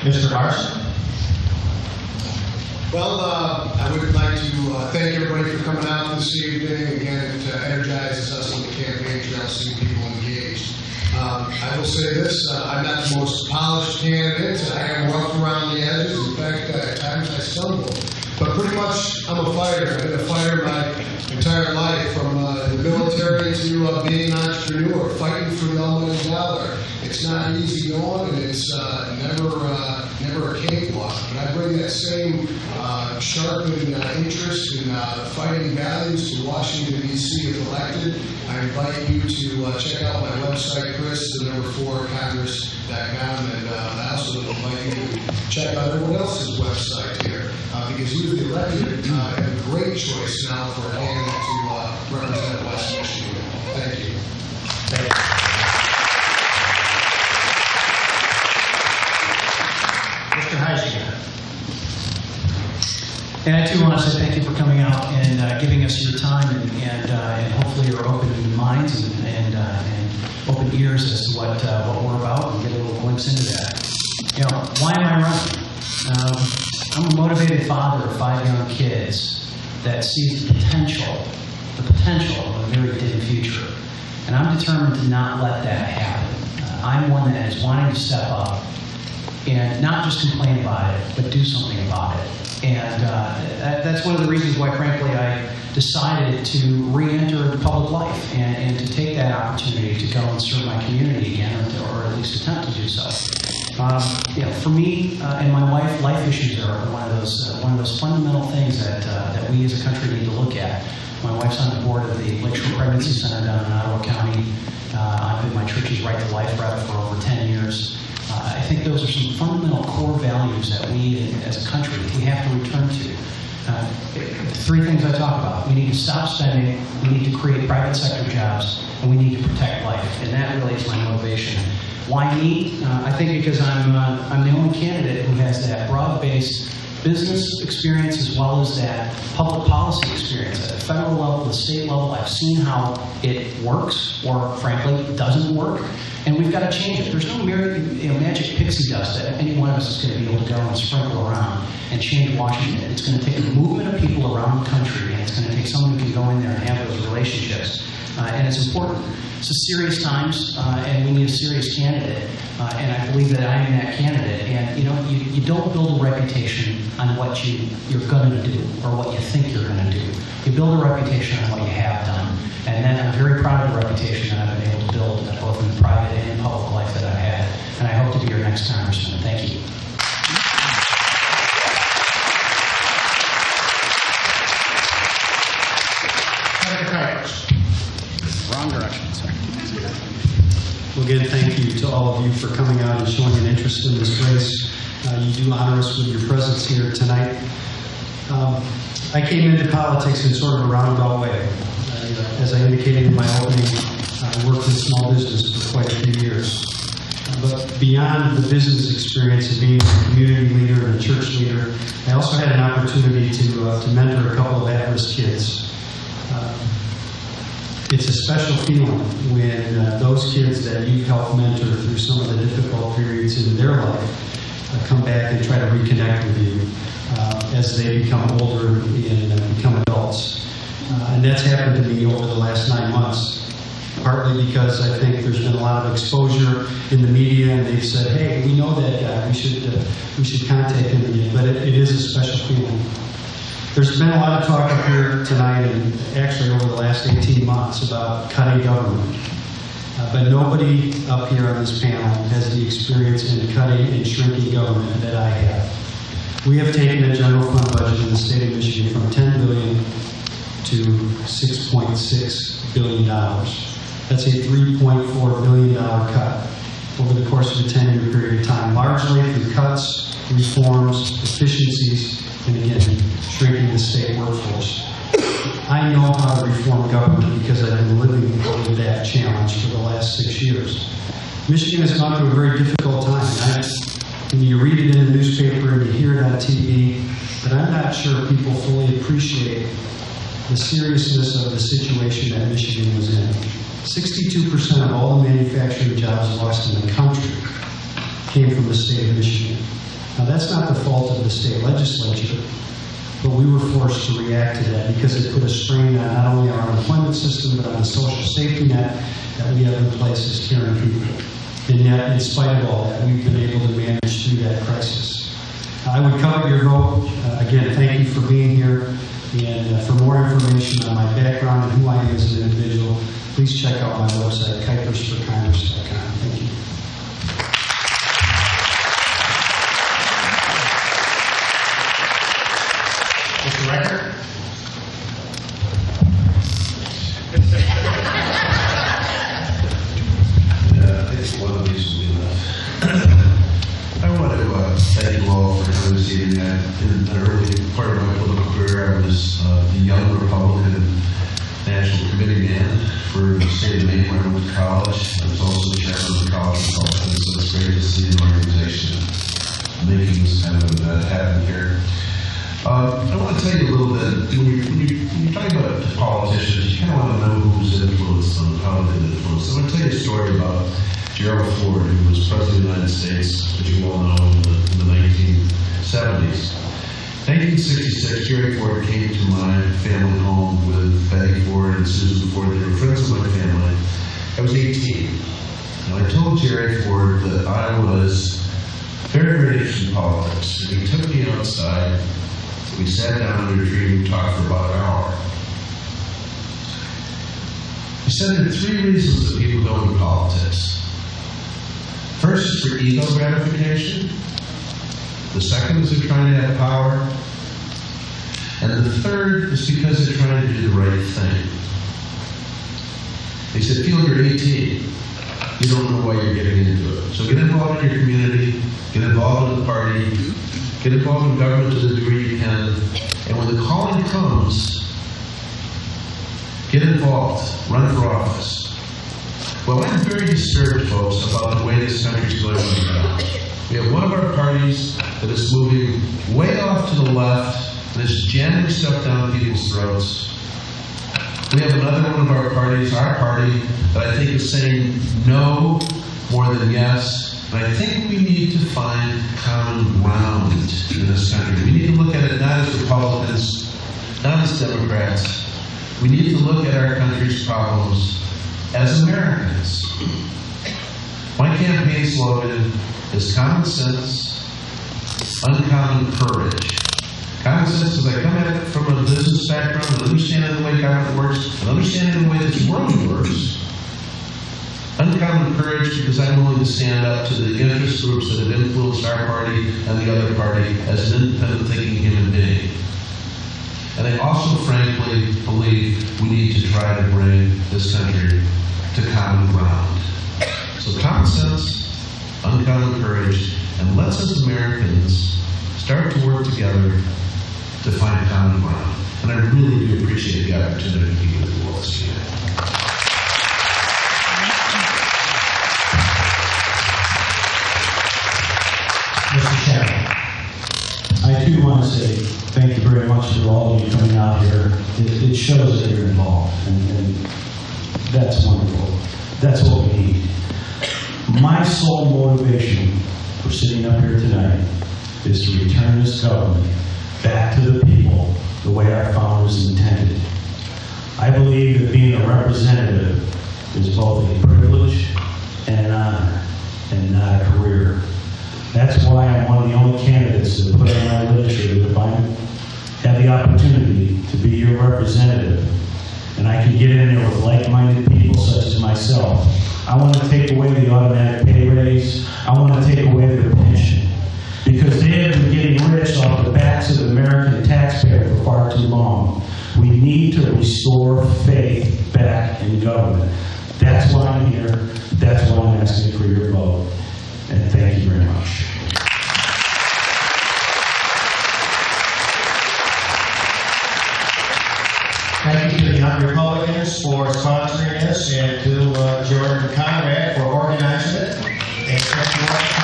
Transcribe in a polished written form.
Mr. Marson. Well, I would like to thank everybody for coming out this evening. Again, it energizes us on the campaign trail, seeing people engaged. I will say this, I'm not the most polished candidate. I am rough around the edges. In fact, at times I stumble. But pretty much, I'm a fighter. I've been a fighter my entire life, from the military to being an entrepreneur, fighting for the almighty dollar. It's not easy going, and it's never a cakewalk. But I bring that same sharpened interest in fighting values to Washington, D.C. if elected. I invite you to check out my website, Chris, the number 4, Congress.com, and I also invite you to check out everyone else's website here, because you, the elected, have a great choice now for a candidate to represent West Michigan. Thank you. Thank you. Mr. Heisinger. And I too want to say thank you for coming out and giving us your time and hopefully your open minds and open ears as to what we're about, and get a little glimpse into that. You know, why am I running? I'm a motivated father of 5 young kids that sees the potential of a very dim future. And I'm determined to not let that happen. I'm one that is wanting to step up and not just complain about it, but do something about it. And that's one of the reasons why, frankly, I decided to re-enter public life and to take that opportunity to go and serve my community again, or at least attempt to do so. You know, for me and my wife, life issues are one of those fundamental things that we as a country need to look at. My wife's on the board of the Lakeshore Pregnancy Center down in Ottawa County. I've been my church's Right to Life rep for over 10 years. I think those are some fundamental core values that we as a country, we have to return to. 3 things I talk about. We need to stop spending, we need to create private sector jobs, and we need to protect life. And that really is my motivation. Why me? I think because I'm the only candidate who has that broad-based business experience as well as that public policy experience at the federal level, the state level. I've seen how it works, or frankly, doesn't work, and we've got to change it. There's no magic pixie dust that any one of us is going to be able to go and sprinkle around and change Washington. It's going to take a movement of people around the country, and it's going to take someone who can go in there and have those relationships. And it's important. It's a serious times, and we need a serious candidate. And I believe that I am that candidate. And you know, you don't build a reputation on what you're going to do or what you think you're going to do. You build a reputation on what you have done. And then I'm very proud of the reputation that I've been able to build, both in the private and in public life that I've had. And I hope to be your next congressman. Thank you. Wrong direction, sorry. Well, again, thank you to all of you for coming out and showing an interest in this race. You do honor us with your presence here tonight. I came into politics in sort of a roundabout way. As I indicated in my opening, I worked in small business for quite a few years. But beyond the business experience of being a community leader and a church leader, I also had an opportunity to mentor a couple of at-risk kids. It's a special feeling when those kids that you've helped mentor through some of the difficult periods in their life come back and try to reconnect with you as they become older and become adults. And that's happened to me over the last 9 months, partly because I think there's been a lot of exposure in the media, and they've said, hey, we know that guy, we should contact him again. But it is a special feeling. There's been a lot of talk up here tonight, and actually over the last 18 months, about cutting government. But nobody up here on this panel has the experience in cutting and shrinking government that I have. We have taken a general fund budget in the state of Michigan from $10 billion to $6.6 billion. That's a $3.4 billion cut over the course of a 10-year period of time, largely through cuts, reforms, efficiencies, and again, shrinking the state workforce. I know how to reform government because I've been living with that challenge for the last 6 years. Michigan has gone through a very difficult time. When you read it in the newspaper and you hear it on TV, but I'm not sure people fully appreciate the seriousness of the situation that Michigan was in. 62% of all the manufacturing jobs lost in the country came from the state of Michigan. Now, that's not the fault of the state legislature, but we were forced to react to that because it put a strain on not only our employment system, but on the social safety net that we have in place as caring people. And yet, in spite of all that, we've been able to manage through that crisis. I would cover your vote. Again, thank you for being here. And for more information on my background and who I am as an individual, please check out my website, kuipersforcongress.com. Thank you. Mr. Record? I think one of these will be enough. I want to thank you all for coming this evening. In the early part of my political career, I was the young Republican National Committee man for the state of Maine where I went to college. I was also chairman of the College of Republicans, so it's great to see an organization making this kind of event happen here. I want to tell you a little bit, when you're talking about politicians, you kind of want to know who's influenced them, how they've influenced them. I'm going to tell you a story about Gerald Ford, who was President of the United States, as you all know, in the 1970s. 1966, Jerry Ford came to my family home with Betty Ford and Susan Ford. They were friends of my family. I was 18. And I told Jerry Ford that I was very, very interested in politics. And he took me outside. We sat down under a tree and we talked for about an hour. He said there are three reasons that people go into politics. First is for ego gratification. The second is they're trying to have power. And the third is because they're trying to do the right thing. He said, feel you're 18. You don't know why you're getting into it. So get involved in your community, get involved in the party, get involved in government to the degree you can, and when the calling comes, get involved, run for office. Well, I'm very disturbed, folks, about the way this country's going right now. We have one of our parties that is moving way off to the left and is jamming stuff down people's throats. We have another one of our parties, our party, that I think is saying no more than yes. And I think we need to find common ground in this country. We need to look at it not as Republicans, not as Democrats. We need to look at our country's problems as Americans. My campaign slogan is common sense, uncommon courage. Common sense is I come at it from a business background and understanding the way government works, and understanding the way this world works. Uncommon courage because I'm willing to stand up to the interest groups that have influenced our party and the other party as an independent thinking human being. And I also frankly believe we need to try to bring this country to common ground. So common sense, uncommon courage, and let's as Americans start to work together to find common ground. And I really do appreciate the opportunity to be with you all this evening. Mr. Chairman. I do want to say thank you very much to all of you coming out here. It shows that you're involved, and that's wonderful. That's what we need. My sole motivation for sitting up here tonight is to return this government back to the people the way our founders intended. I believe that being a representative is both a privilege and an honor, and not a career. That's why I'm one of the only candidates that put on my literature that if I have the opportunity to be your representative, and I can get in there with like-minded people such as myself, I want to take away the automatic pay raise. I want to take away their pension. Because they have been getting rich off the backs of the American taxpayer for far too long. We need to restore faith back in government. That's why I'm here. That's why I'm asking for your vote. And thank you very much. Thank you to the Young Republicans for sponsoring this, and to Jordan Conrad for organizing it. And thank you all.